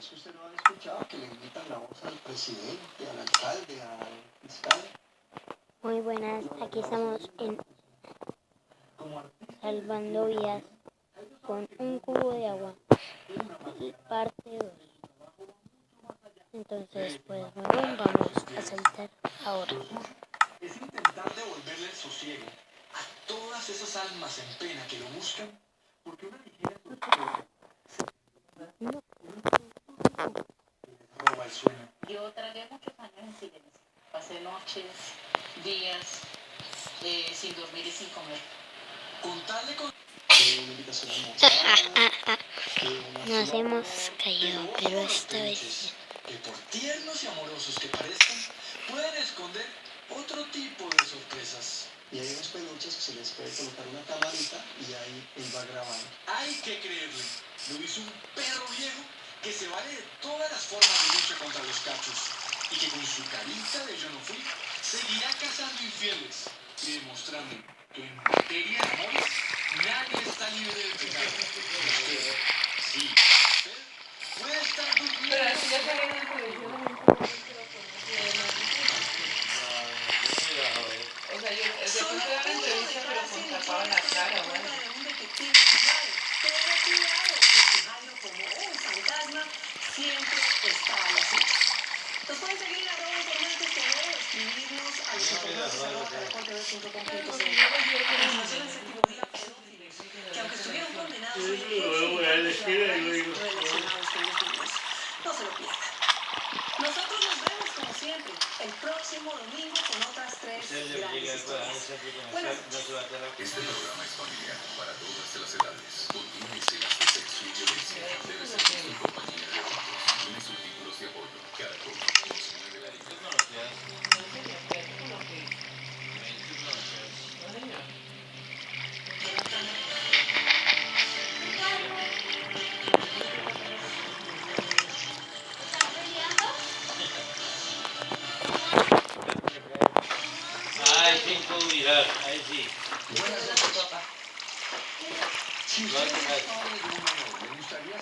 es que usted no ha escuchado que le invitan la voz al presidente, al alcalde, al fiscal. Muy buenas, aquí estamos en Salvando Vidas con un cubo de agua y parte 2. Entonces, pues bueno, vamos a saltar ahora. Es intentar devolverle el sosiego a todas esas almas en pena que lo buscan, porque una ligera tortura roba el sueño. Yo tragué muchos años en silencio. Pasé noches, días, sin dormir y sin comer. Contarle con una invitación a almorzar, Nos hemos caído, pero esta vez sí. Que por tiernos y amorosos que parezcan, pueden esconder otro tipo de sorpresas. Y hay unos peluches que se les puede colocar una camarita y ahí él va grabando. Hay que creerle. Lo hizo un perro viejo que se vale de todas las formas de lucha contra los cachos y que con su carita de yo no fui seguirá cazando infieles y demostrando que en materia de amores nadie está libre de pecado. Usted, sí, usted puede estar durmiendo. Pero así ya salí en el colegio. O sea, yo de pronto era la entrevista, pero con tapaba la cara, bueno. Pero cuidado, porque algo como un fantasma siempre está a la cita. Nos pueden seguir en @informantes.tv, escribirnos a los informantes@caracoltv.com.co. Información en séptimo día pedófilos, que aunque estuvieron condenados hoy relacionados con los niños. No se lo pierdan. Nosotros nos vemos como siempre el próximo domingo con otras 3 grandes historias. Buenas noches. Este programa es familiar para todas las edades. Contiene escenas de sexo y violencia. Debe ser visto en compañía de adultos. Tiene subtítulos de apoyo. Caracol consume la Ay, sin publicidad, ahí sí. Buenas noches, papá. Si usted es padre de un menor, le gustaría